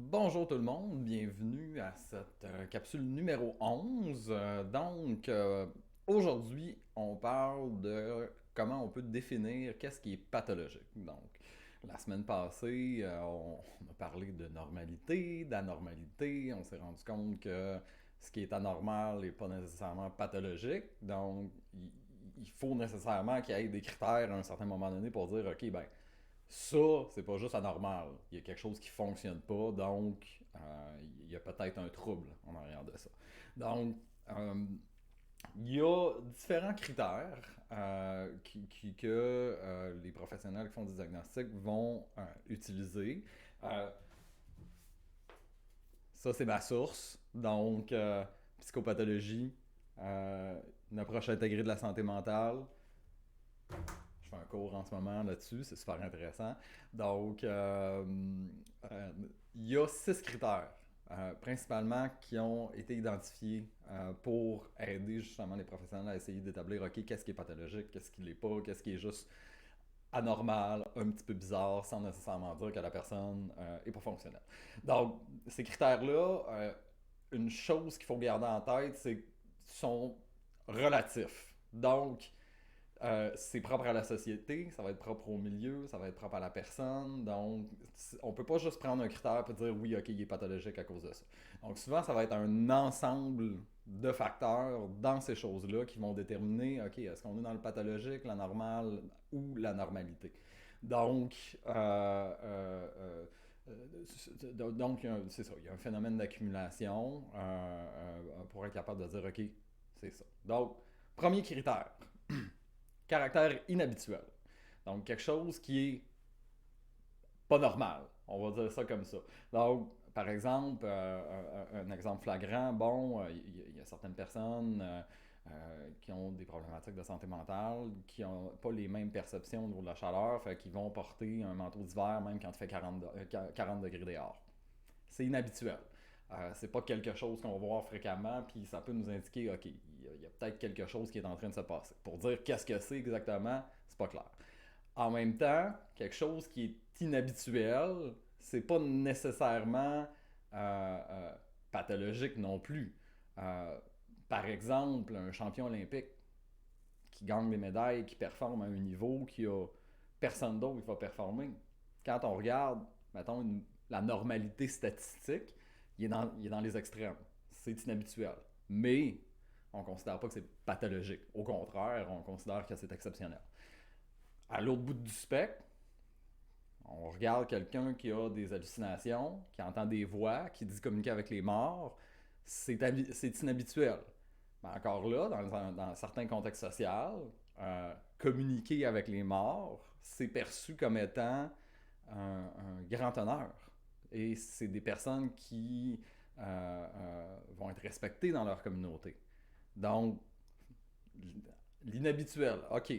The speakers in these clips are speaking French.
Bonjour tout le monde, bienvenue à cette capsule numéro 11. Aujourd'hui, on parle de comment on peut définir qu'est-ce qui est pathologique. Donc, la semaine passée, on a parlé de normalité, d'anormalité. On s'est rendu compte que ce qui est anormal n'est pas nécessairement pathologique. Donc, il faut nécessairement qu'il y ait des critères à un certain moment donné pour dire, OK, ben, ça, c'est pas juste anormal. Il y a quelque chose qui fonctionne pas, donc il y a peut-être un trouble en arrière de ça. Donc, il y a différents critères que les professionnels qui font des diagnostics vont utiliser. Euh, Ça, c'est ma source. Donc, psychopathologie, une approche intégrée de la santé mentale. Je fais un cours en ce moment là-dessus, c'est super intéressant. Donc, euh, il y a 6 critères, principalement, qui ont été identifiés pour aider justement les professionnels à essayer d'établir, OK, qu'est-ce qui est pathologique, qu'est-ce qui l'est pas, qu'est-ce qui est juste anormal, un petit peu bizarre, sans nécessairement dire que la personne est pas fonctionnelle. Donc, ces critères-là, une chose qu'il faut garder en tête, c'est qu'ils sont relatifs. Donc, c'est propre à la société, ça va être propre au milieu, ça va être propre à la personne. Donc, on peut pas juste prendre un critère et dire oui, ok, il est pathologique à cause de ça. Donc, souvent, ça va être un ensemble de facteurs dans ces choses-là qui vont déterminer, ok, est-ce qu'on est dans le pathologique, la normale ou la normalité. Donc, c'est ça, il y a un phénomène d'accumulation pour être capable de dire, ok, c'est ça. Donc, premier critère, caractère inhabituel. Donc, quelque chose qui est pas normal. On va dire ça comme ça. Donc, par exemple, un exemple flagrant, bon, il y a certaines personnes qui ont des problématiques de santé mentale, qui n'ont pas les mêmes perceptions au niveau de la chaleur, fait qu'ils vont porter un manteau d'hiver même quand il fait 40 degrés dehors. C'est inhabituel. C'est pas quelque chose qu'on va voir fréquemment, puis ça peut nous indiquer, OK, il y a peut-être quelque chose qui est en train de se passer. Pour dire qu'est-ce que c'est exactement, c'est pas clair. En même temps, quelque chose qui est inhabituel, c'est pas nécessairement pathologique non plus. Euh, Par exemple, un champion olympique qui gagne des médailles, qui performe à un niveau qui a personne d'autre qui va performer. Quand on regarde, mettons, la normalité statistique, il est dans les extrêmes. C'est inhabituel. Mais on ne considère pas que c'est pathologique. Au contraire, on considère que c'est exceptionnel. À l'autre bout du spectre, on regarde quelqu'un qui a des hallucinations, qui entend des voix, qui dit communiquer avec les morts. C'est inhabituel. Mais encore là, dans certains contextes sociaux, communiquer avec les morts, c'est perçu comme étant un grand honneur. Et c'est des personnes qui vont être respectées dans leur communauté. Donc, l'inhabituel, OK,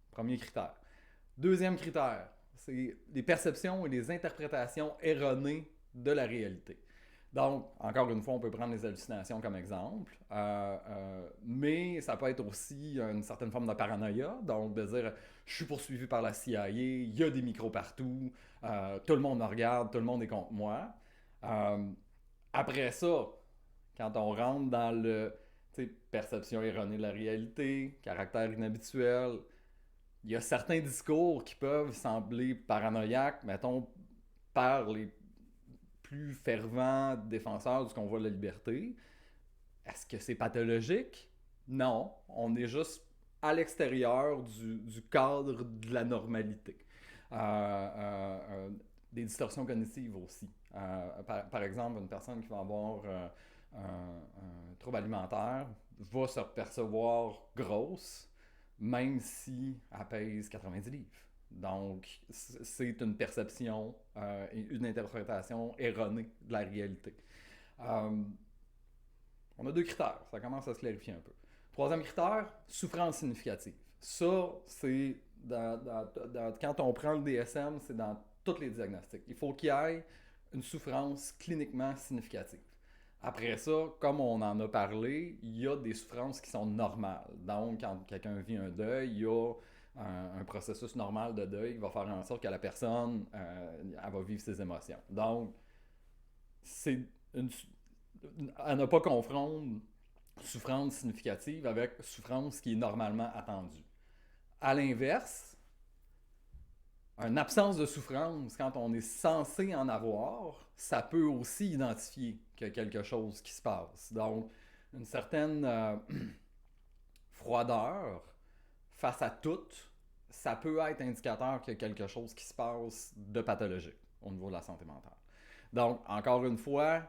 premier critère. Deuxième critère, c'est les perceptions et les interprétations erronées de la réalité. Donc, encore une fois, on peut prendre les hallucinations comme exemple, mais ça peut être aussi une certaine forme de paranoïa, donc de dire je suis poursuivi par la CIA, il y a des micros partout, tout le monde me regarde, tout le monde est contre moi. Euh, Après ça, quand on rentre dans le perception erronée de la réalité, caractère inhabituel, il y a certains discours qui peuvent sembler paranoïaques, mettons, par les plus fervents défenseurs du convoi de la liberté. Est-ce que c'est pathologique? Non, on est juste à l'extérieur du cadre de la normalité. Des distorsions cognitives aussi. Par exemple, une personne qui va avoir un trouble alimentaire va se percevoir grosse, même si elle pèse 90 livres. Donc, c'est une perception et une interprétation erronée de la réalité. Euh, on a deux critères, ça commence à se clarifier un peu. Troisième critère, souffrance significative. Ça, c'est quand on prend le DSM, c'est dans tous les diagnostics. Il faut qu'il y ait une souffrance cliniquement significative. Après ça, comme on en a parlé, il y a des souffrances qui sont normales. Donc, quand quelqu'un vit un deuil, il y a un processus normal de deuil qui va faire en sorte que la personne elle va vivre ses émotions. Donc, c'est une, à ne pas confondre souffrance significative avec souffrance qui est normalement attendue. À l'inverse, une absence de souffrance, quand on est censé en avoir, ça peut aussi identifier qu'il y a quelque chose qui se passe. Donc, une certaine froideur face à tout, ça peut être indicateur qu'il y a quelque chose qui se passe de pathologique au niveau de la santé mentale. Donc, encore une fois,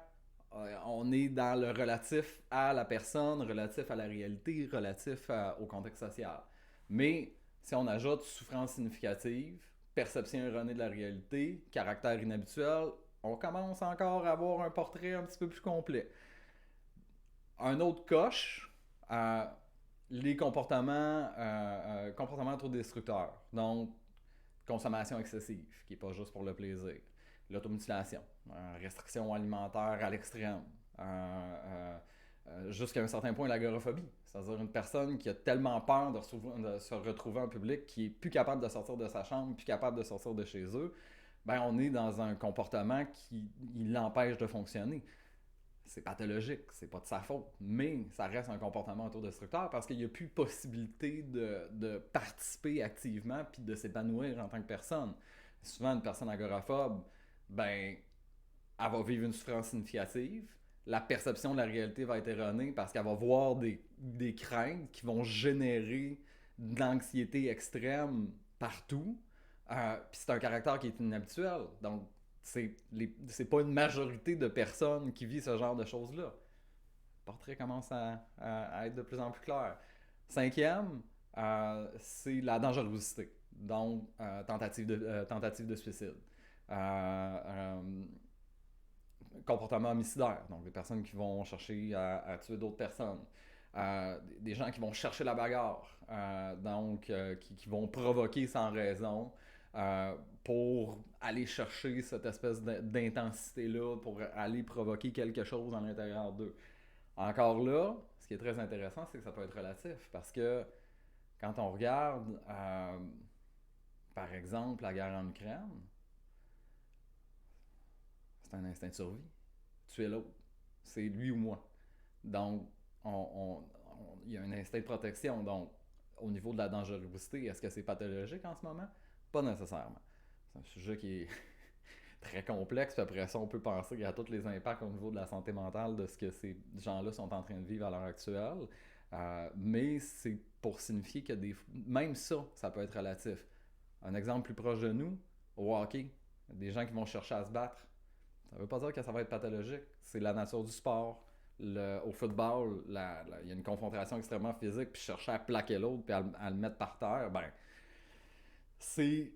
on est dans le relatif à la personne, relatif à la réalité, relatif au contexte social. Mais si on ajoute souffrance significative, perception erronée de la réalité, caractère inhabituel, on commence encore à avoir un portrait un petit peu plus complet. Un autre coche, les comportements trop destructeurs. Donc, consommation excessive, qui n'est pas juste pour le plaisir. L'automutilation, restriction alimentaire à l'extrême. Jusqu'à un certain point, l'agoraphobie. C'est-à-dire une personne qui a tellement peur de se retrouver en public, qui est plus capable de sortir de sa chambre, plus capable de sortir de chez eux, ben on est dans un comportement qui l'empêche de fonctionner. C'est pathologique, c'est pas de sa faute, mais ça reste un comportement autodestructeur parce qu'il n'y a plus possibilité de participer activement puis de s'épanouir en tant que personne. Souvent, une personne agoraphobe, ben, elle va vivre une souffrance significative, la perception de la réalité va être erronée parce qu'elle va voir des craintes qui vont générer de l'anxiété extrême partout. Puis c'est un caractère qui est inhabituel. Donc, c'est pas une majorité de personnes qui vivent ce genre de choses-là. Le portrait commence à être de plus en plus clair. Cinquième, c'est la dangerosité. Donc, tentative de suicide. Comportement homicidaire. Donc, des personnes qui vont chercher à tuer d'autres personnes. Des gens qui vont chercher la bagarre. Qui vont provoquer sans raison. Pour aller chercher cette espèce d'intensité-là, pour aller provoquer quelque chose à l'intérieur d'eux. Encore là, ce qui est très intéressant, c'est que ça peut être relatif, parce que quand on regarde, par exemple, la guerre en Ukraine, c'est un instinct de survie. Tuer l'autre, c'est lui ou moi. Donc, il y a un instinct de protection. Donc, au niveau de la dangerosité, est-ce que c'est pathologique en ce moment? Pas nécessairement. C'est un sujet qui est très complexe, puis après ça, on peut penser qu'il y a tous les impacts au niveau de la santé mentale de ce que ces gens-là sont en train de vivre à l'heure actuelle. Mais c'est pour signifier que même ça peut être relatif. Un exemple plus proche de nous, au hockey, des gens qui vont chercher à se battre. Ça ne veut pas dire que ça va être pathologique. C'est la nature du sport. Au football, il y a une confrontation extrêmement physique, puis chercher à plaquer l'autre, puis à le mettre par terre, ben, c'est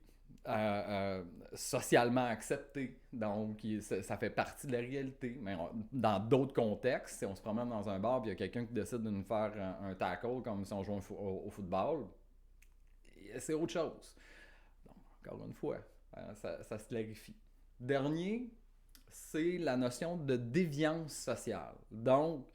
socialement accepté. Donc, ça fait partie de la réalité. Mais dans d'autres contextes, si on se promène dans un bar et il y a quelqu'un qui décide de nous faire un tackle comme si on jouait au football, c'est autre chose. Donc, encore une fois, ça se clarifie. Dernier, c'est la notion de déviance sociale. Donc,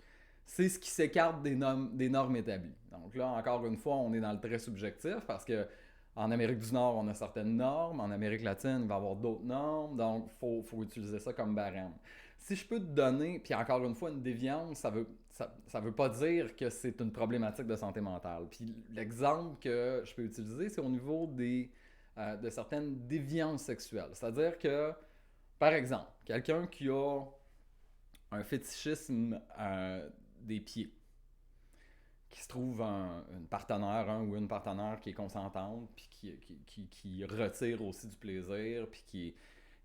c'est ce qui s'écarte des normes établies. Donc là, encore une fois, on est dans le très subjectif parce que en Amérique du Nord, on a certaines normes. En Amérique latine, il va y avoir d'autres normes. Donc, il faut utiliser ça comme barème. Si je peux te donner, puis encore une fois, une déviance, ça veut pas dire que c'est une problématique de santé mentale. Puis l'exemple que je peux utiliser, c'est au niveau de certaines déviances sexuelles. C'est-à-dire que, par exemple, quelqu'un qui a un fétichisme des pieds, qui se trouve une partenaire, un ou une partenaire qui est consentante, puis qui retire aussi du plaisir, puis qui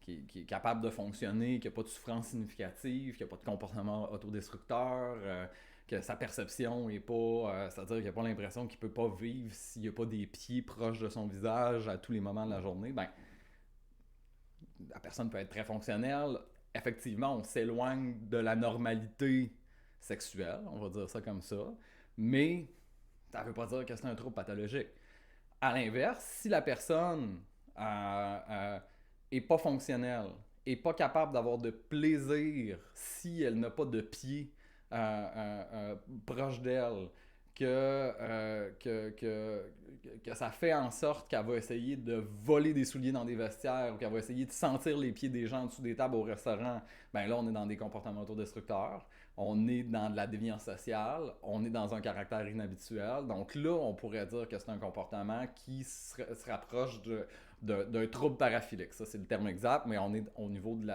est capable de fonctionner, qui n'a pas de souffrance significative, qui n'a pas de comportement autodestructeur, que sa perception est pas... c'est-à-dire qu'il n'a pas l'impression qu'il ne peut pas vivre s'il n'y a pas des pieds proches de son visage à tous les moments de la journée, ben la personne peut être très fonctionnelle. Effectivement, on s'éloigne de la normalité sexuelle, on va dire ça comme ça, mais ça ne veut pas dire que c'est un trouble pathologique. À l'inverse, si la personne est pas fonctionnelle, est pas capable d'avoir de plaisir si elle n'a pas de pied proche d'elle, que ça fait en sorte qu'elle va essayer de voler des souliers dans des vestiaires ou qu'elle va essayer de sentir les pieds des gens en dessous des tables au restaurant, ben là, on est dans des comportements autodestructeurs. On est dans de la déviance sociale, on est dans un caractère inhabituel. Donc là, on pourrait dire que c'est un comportement qui se rapproche d'un trouble paraphilique. Ça, c'est le terme exact, mais on est au niveau de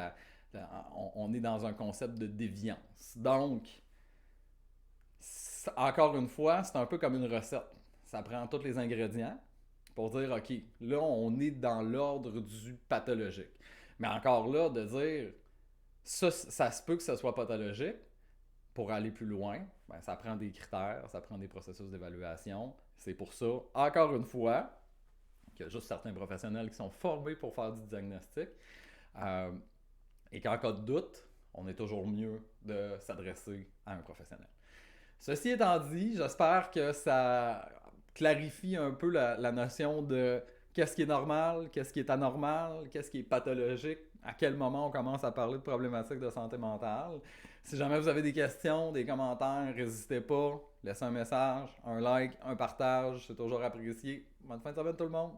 on est dans un concept de déviance. Donc, encore une fois, c'est un peu comme une recette. Ça prend tous les ingrédients pour dire, OK, là, on est dans l'ordre du pathologique. Mais encore là, de dire, ça se peut que ce soit pathologique. Pour aller plus loin, ben, ça prend des critères, ça prend des processus d'évaluation. C'est pour ça, encore une fois, qu'il y a juste certains professionnels qui sont formés pour faire du diagnostic. Euh, et qu'en cas de doute, on est toujours mieux de s'adresser à un professionnel. Ceci étant dit, j'espère que ça clarifie un peu la notion de qu'est-ce qui est normal, qu'est-ce qui est anormal, qu'est-ce qui est pathologique, à quel moment on commence à parler de problématiques de santé mentale. Si jamais vous avez des questions, des commentaires, n'hésitez pas, laissez un message, un like, un partage, c'est toujours apprécié. Bonne fin de semaine tout le monde!